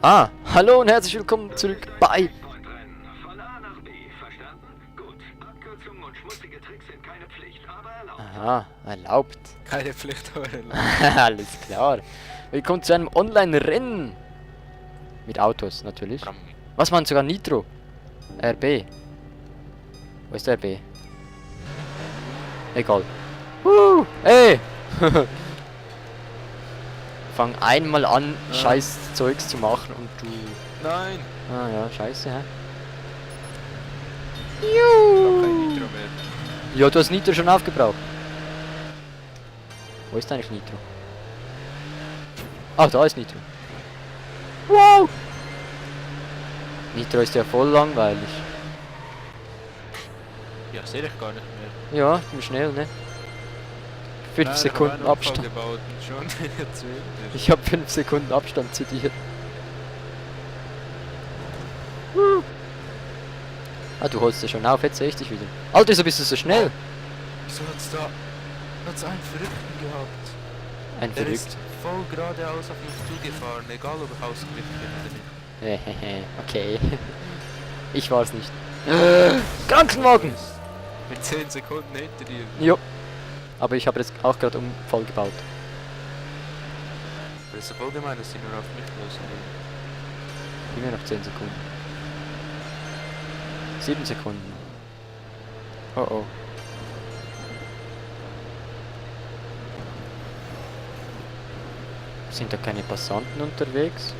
Ah, hallo und herzlich willkommen zurück bei... Von A nach B, verstanden? Gut. Abkürzungen und schmutzige Tricks sind keine Pflicht, aber erlaubt. Aha, erlaubt. Keine Pflicht, aber erlaubt. Alles klar. Willkommen zu einem Online-Rennen. Mit Autos, natürlich. Was man sogar Nitro? RB. Wo ist der RB? Egal. Ey! Fang einmal an, scheiß Zeugs zu machen und du... Nein! Ah ja, scheiße, hä? Ich hab kein Nitro mehr. Ja, du hast Nitro schon aufgebraucht. Wo ist eigentlich Nitro? Ah, da ist Nitro. Wow! Nitro ist ja voll langweilig. Ja, sehe ich gar nicht mehr. Ja, bin schnell, ne? 5 Sekunden Abstand. Gebaut und schon erzählt. Ich habe 5 Sekunden Abstand zu dir. Ah, du holst ja schon auf, jetzt sehe ich dich wieder. Alter, wieso bist du so schnell? Wieso hat's einen Verrückten gehabt? Ein Der Verrückt. ist voll geradeaus auf mich zugefahren, egal ob ich ausgewichen bin oder nicht. Okay. Ich war's nicht. Krankenwagen! Mit 10 Sekunden hinter dir. Jo. Aber ich habe jetzt auch gerade Unfall gebaut. Das ist voll gemein, dass sie nur auf mich lösen. Immer noch 10 Sekunden. 7 Sekunden. Oh oh. Sind da keine Passanten unterwegs?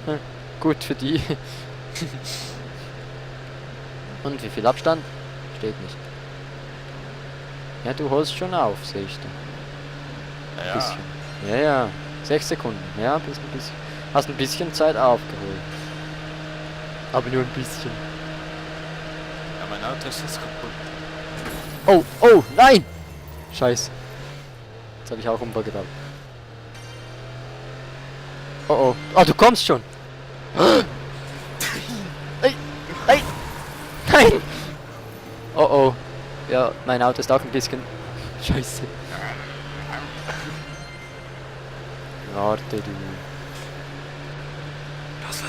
Hm, gut für die. Und wie viel Abstand? Steht nicht. Ja, du holst schon auf, sehe ich da. Ja, Bisschen. Ja, ja. 6 Sekunden. Ja, bist ein bisschen. Hast ein bisschen Zeit aufgeholt. Aber nur ein bisschen. ja, mein Auto ist jetzt kaputt. Oh, oh, nein! Scheiße. Jetzt habe ich auch Unfall gebaut. Oh, oh. Ah, du kommst schon. Nein, nein, nein! Oh, oh. Ja, mein Auto ist auch ein bisschen... Scheiße. Warte, du. Was?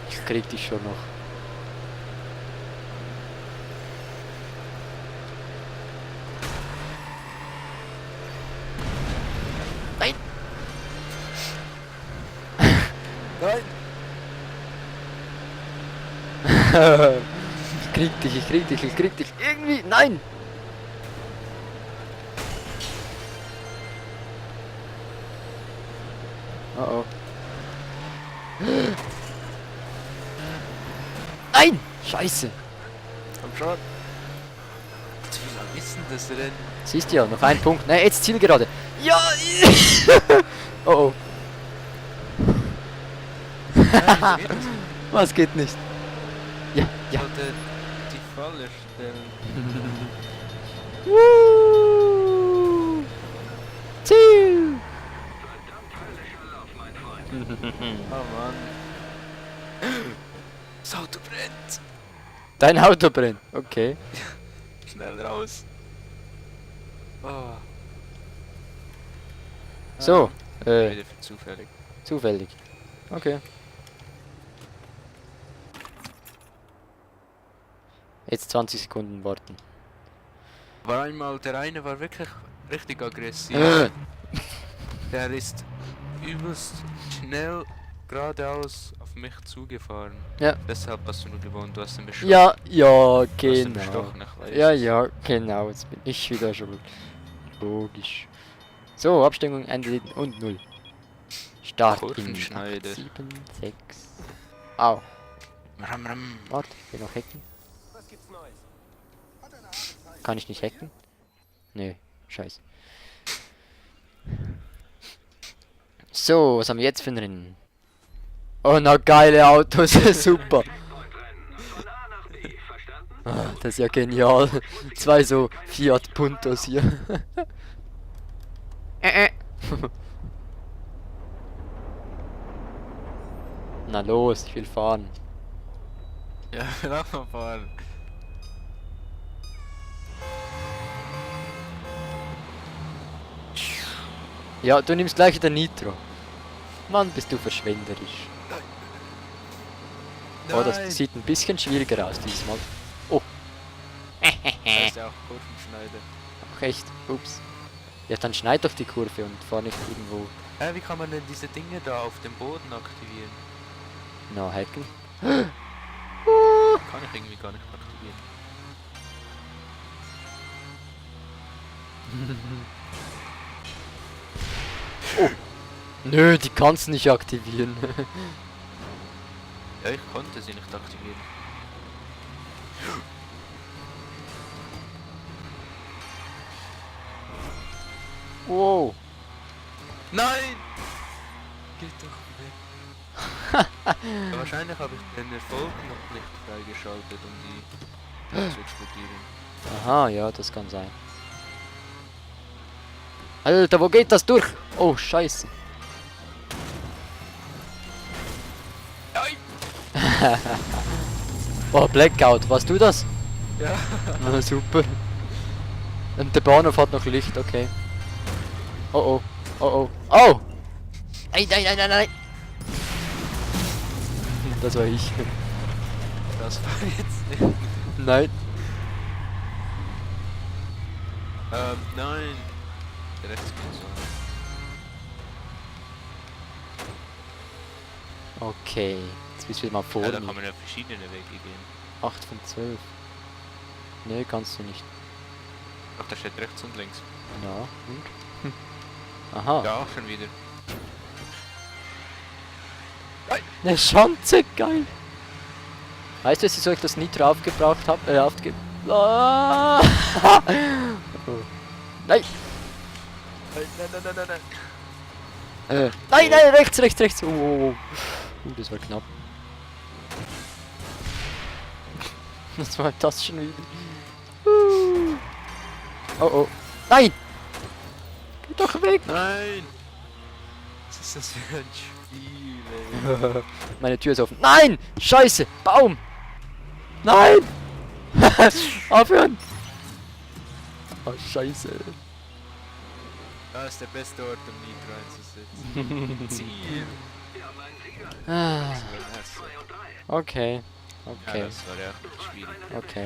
Ich krieg dich schon noch. Nein! Nein! Ich krieg dich. Irgendwie, nein! Oh oh. Nein! Scheiße! Komm schon. Wie lange ist denn das Rennen? Siehst du ja, noch ein Punkt. Nein, jetzt Zielgerade. Ja! Oh oh. Nein, geht das nicht. Was geht nicht? Ja, ja. Ich wollte die Falle stellen. Woo! Ziel! Verdammt höllischer Lauf, mein Freund. Oh Mann. Das Auto brennt. Dein Auto brennt. Okay. Schnell raus. Oh. So, Wieder für zufällig. zufällig. Okay. Jetzt 20 Sekunden warten. War einmal, der eine war wirklich richtig aggressiv. Der ist übelst schnell geradeaus auf mich zugefahren. Ja. Deshalb hast du nur gewonnen, du hast ihn bestochen. Ja, ja, Du hast ihn genau. bestochen, ich weiß Ja, es. ja, genau. Jetzt bin ich wieder schuld. Logisch. So, Abstimmung einleden und 0. Start in Kurvenschneider. 7, 6. Au. Ram, ram. Warte, ich will noch hacken. Kann ich nicht hacken? Nö, scheiße. So, was haben wir jetzt für ein Rennen? Oh, na geile Autos, super. Checkpoint-Rennen. Von A nach B, verstanden? Ah, das ist ja genial. 2 so Fiat Puntos hier. Na los, ich will fahren. Ja, lass mal fahren. Ja, du nimmst gleich den Nitro. Mann, bist du verschwenderisch. Oh, das sieht ein bisschen schwieriger aus diesmal. Oh. Das ist ja auch Kurvenschneider. Ach echt? Ups. Ja, dann schneid doch die Kurve und fahr nicht irgendwo. Hä, wie kann man denn diese Dinge da auf dem Boden aktivieren? Na, hacken. Kann ich irgendwie gar nicht aktivieren. Nö, die kannst du nicht aktivieren. Ja, ich konnte sie nicht aktivieren. Wow. Nein! Geht doch weg. Ja, wahrscheinlich habe ich den Erfolg noch nicht freigeschaltet, um die zu explodieren. Aha, ja, das kann sein. Alter, wo geht das durch? Oh, scheiße. Oh, Blackout, warst du das? Ja. Ah, super. Und der Bahnhof hat noch Licht, okay. Oh oh, oh oh, oh! Nein, nein, nein, nein, nein! Das war ich. Das war jetzt nicht. Nein. Nein. Rechts geht's so. Okay, jetzt bist du wieder mal vor Ja, da mir. kann man ja verschiedene Wege gehen. 8 von 12. Nee, kannst du nicht. Ach, da steht rechts und links. Ja, und? Aha. Ja, schon wieder. Eine Schanze, geil. Weißt du, wieso ich das Nitro aufgebraucht habe? Ah! Oh. Nein! Nein, nein, nein, nein, nein. Nein, nein, rechts, rechts, rechts. Oh, das war knapp. Was war das schon wieder? Oh, oh. Nein! Geh doch weg! Nein! Was ist das für ein Spiel, ey? Meine Tür ist offen. Nein! Scheiße! Baum! Nein! Aufhören! Oh, scheiße. Das ist der beste Ort, um Nitro einzusetzen. Ziel! Ja, mein Sieger. Ah, Das war das. 2 und 3. okay. Ja, Okay. das war ja schwierig. Okay.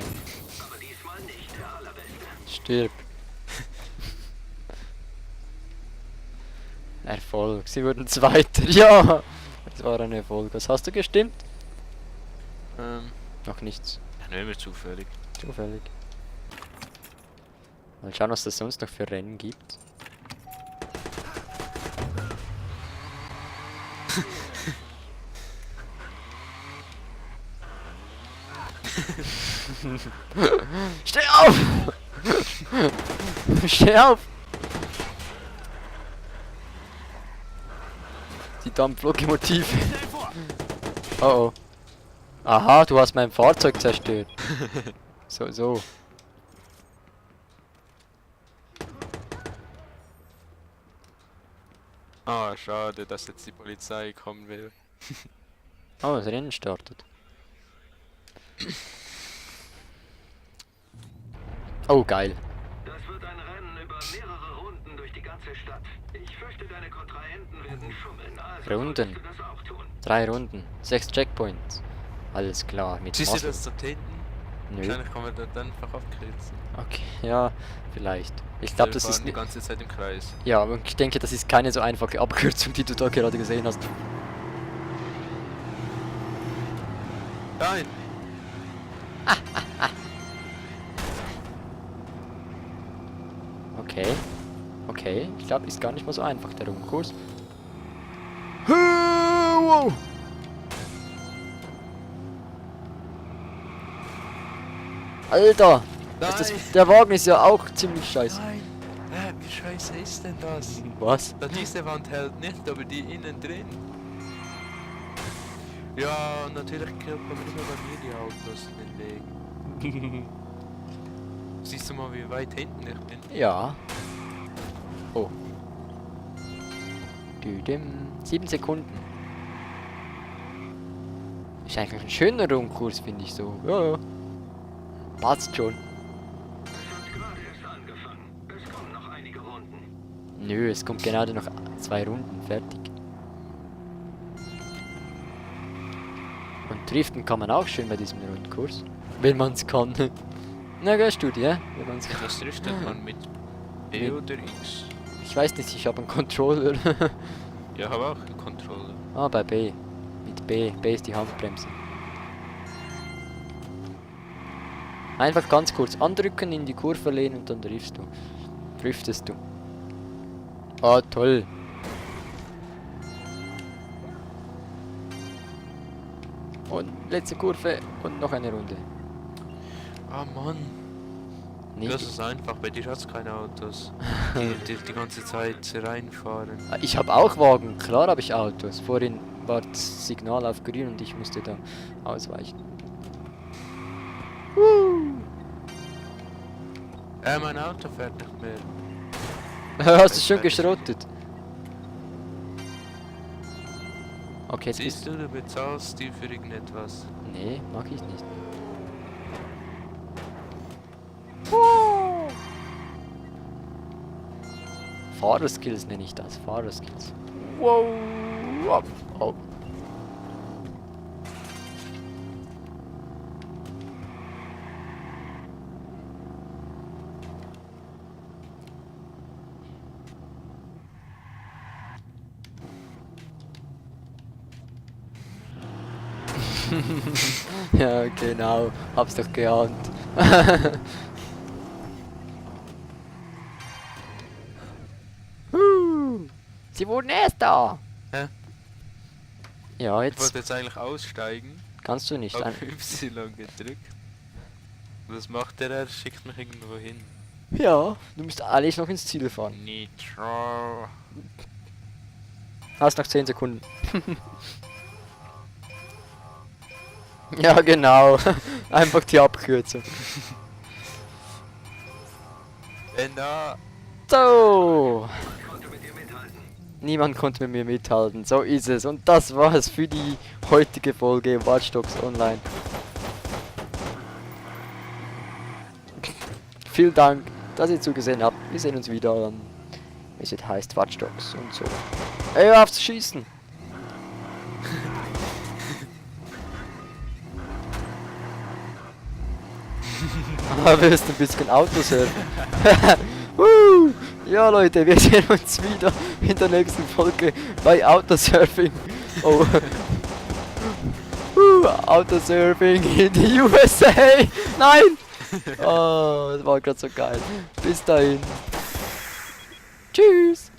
Aber diesmal nicht der allerbeste. Stirb. Erfolg. Sie wurden Zweiter. Ja! Das war ein Erfolg. Was hast du gestimmt? Noch nichts. Ja, nur immer zufällig. Zufällig. Mal schauen, was es sonst noch für Rennen gibt. Steh auf! Steh auf! Die Dampflokomotive. Oh oh. Aha, du hast mein Fahrzeug zerstört. So. Ah, schade, dass jetzt die Polizei kommen will. Oh, das Rennen startet. Oh, geil. Das wird ein Rennen über mehrere Runden durch die ganze Stadt. Ich fürchte, deine Kontrahenten werden schummeln. Also Runden. solltest du das auch tun. 3 Runden, 6 Checkpoints. Alles klar, mit Siehst du Muscle. das dort hinten? Nö. Wahrscheinlich kann man dort einfach abkürzen. Okay, ja, vielleicht. Ich glaube, das Wir ist fahren die nicht. ganze Zeit im Kreis. Ja, und ich denke, das ist keine so einfache Abkürzung, die du da gerade gesehen hast. Nein! Okay. Okay, ich glaube, ist gar nicht mal so einfach, der Umkurs. Wow. Alter! Der Wagen ist ja auch ziemlich scheiße. Nein! Wie scheiße ist denn das? Was? Da diese Wand hält nicht, aber die innen drin. Ja, natürlich kommen immer bei mir die Autos in den Weg. Siehst du mal, wie weit hinten ich bin? Ja. Oh. Düdüm. 7 Sekunden. Ist eigentlich ein schöner Rundkurs, finde ich so. Ja. Passt schon. Es hat gerade erst angefangen. Es kommen noch einige Runden. Nö, es kommt gerade noch 2 Runden, fertig. Und driften kann man auch schön bei diesem Rundkurs. Wenn man es kann. Na, gehst du dir, wenn man es kann. Das driftet man mit E oder X. Ich weiß nicht, ich habe einen Controller. Ja, habe auch einen Controller. Ah, bei B. Mit B. B ist die Handbremse. Einfach ganz kurz andrücken, in die Kurve lehnen und dann driftest du. Ah, toll. Und letzte Kurve und noch eine Runde. Ah Mann, Nicht. das ist einfach, bei dir hat's keine Autos, die ganze Zeit reinfahren. Ich habe auch Wagen, klar habe ich Autos. Vorhin war das Signal auf grün und ich musste da ausweichen. Mein Auto fährt nicht mehr. Hast du schon geschrottet? Okay, jetzt Siehst du bezahlst die für irgendetwas. Nee, mag ich nicht. Fahrerskills nenne ich das, Fahrerskills. Wow. Oh. Ja, genau. Hab's doch geahnt. Sie wurden erst da. Hä? Ja, Ich jetzt wollte jetzt eigentlich aussteigen, kannst du nicht. hab Y gedrückt. Was macht der? Er schickt mich irgendwo hin. Ja, du musst alles noch ins Ziel fahren. Nitro. Hast noch 10 Sekunden. Ja, genau. Einfach die Abkürzung. Da. So. Konnte mit dir mithalten. Niemand konnte mit mir mithalten. So ist es. Und das war's für die heutige Folge Watch Dogs Online. Vielen Dank, dass ihr zugesehen habt. Wir sehen uns wieder, wie es heißt, Watch Dogs und so. Ey, hör auf zu schießen! Aber wir müssen ein bisschen Autos hören. Ja Leute, wir sehen uns wieder in der nächsten Folge bei Autosurfing. Oh. Autosurfing in die USA. Nein! Oh, das war gerade so geil. Bis dahin. Tschüss.